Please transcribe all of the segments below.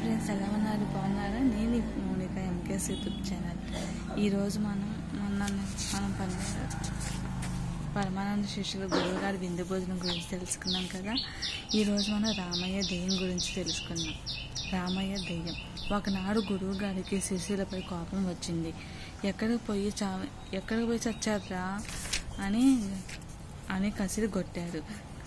Hi friends, ఎలా ఉన్నారు? బాగున్నారా? నేను మౌనిక ఎంకేఎస్ యూట్యూబ్ ఛానల్. ఈరోజు మనం పరమానంద శిష్యుల గురువు గారి విందు భోజనం గురించి తెలుసుకున్నాం కదా. ఈరోజు మనం రామయ్య దెయ్యం గురించి తెలుసుకున్నాం. రామయ్య దెయ్యం. ఒకనాడు గురువు గారికి శిష్యులపై కోపం వచ్చింది. ఎక్కడికి పోయి చచ్చారా అని కసిరి కొట్టారు.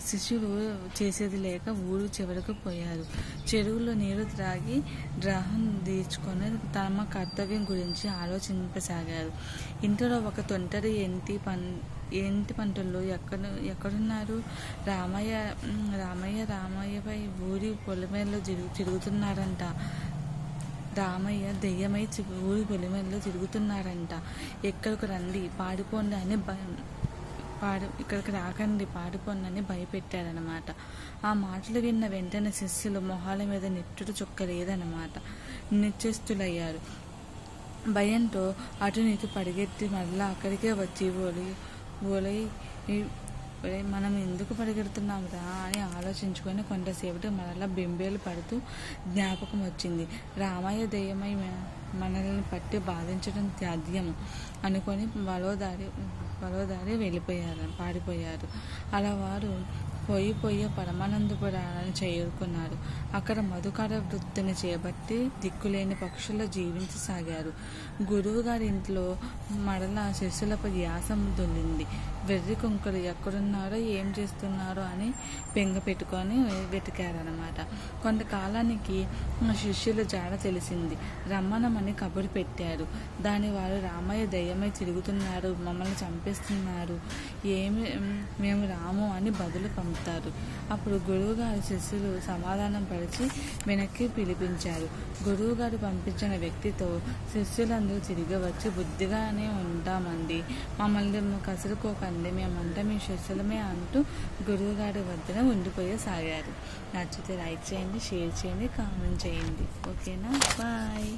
శిష్యులు చేసేది లేక ఊరు చివరకు పోయారు. చెరువులో నీరు త్రాగి దాహం తీర్చుకొని తమ కర్తవ్యం గురించి ఆలోచింపసాగారు. ఇంట్లో ఒక తొంటరి ఏంటి పంటల్లో ఎక్కడున్నారు? రామయ్యపై ఊరి పొలిమేరలో తిరుగుతున్నారంట. రామయ్య దెయ్యమై ఊరి పొలిమేరలో తిరుగుతున్నారంట. ఎక్కడికి రండి, పాడిపోండి అని ఇక్కడికి రాకండి, పాడిపోండి భయపెట్టారనమాట. ఆ మాటలు విన్న వెంటనే శిష్యులు మొహాల మీద నెట్టుడు చుక్క లేదన్నమాట. నిశ్చేష్టులయ్యారు. భయంతో అటు ఇటు పరిగెత్తి మళ్ళా అక్కడికే వచ్చి ఓలై మనం ఎందుకు పరిగెడుతున్నాంరా అని ఆలోచించుకొని కొంతసేపటి మరలా బెంబేలు పడుతూ జ్ఞాపకం వచ్చింది. రామయ్య దెయ్యమై మనల్ని పట్టి బాధించడం త్యాద్యం అనుకొని వలోదారి పాడిపోయారు. అలా వారు పోయి పరమానందపురాన్ని చేరుకున్నారు. అక్కడ మధుకర వృత్తిని చేపట్టి దిక్కులేని పక్షుల్లో జీవించసాగారు. గురువు గారి ఇంట్లో మరలా శిష్యులపై యాసం దొల్లింది. వెర్రి కుంకులు ఎక్కడున్నారో ఏం చేస్తున్నారో అని బెంగ పెట్టుకొని వెతికారనమాట. కొంతకాలానికి శిష్యుల జాడ తెలిసింది. రమ్మనమని కబురు పెట్టారు. దాని వారు రామయ్య దెయ్యమై తిరుగుతున్నారు, మమ్మల్ని చంపేస్తున్నారు, మేము రాము అని బదులు పంపుతారు. అప్పుడు గురువుగారి శిష్యులు సమాధానం పరిచి వెనక్కి పిలిపించారు. గురువుగారు పంపించిన వ్యక్తితో శిష్యులందరూ తిరిగి వచ్చి బుద్ధిగానే ఉంటామండి, మమ్మల్ని కసురుకోకండి, మేమంతా మీ శిష్యులమే అంటూ గురువుగారి వద్దన ఉండిపోయేసాగారు. నచ్చితే లైక్ చేయండి, షేర్ చేయండి, కామెంట్ చేయండి. ఓకేనా? బాయ్.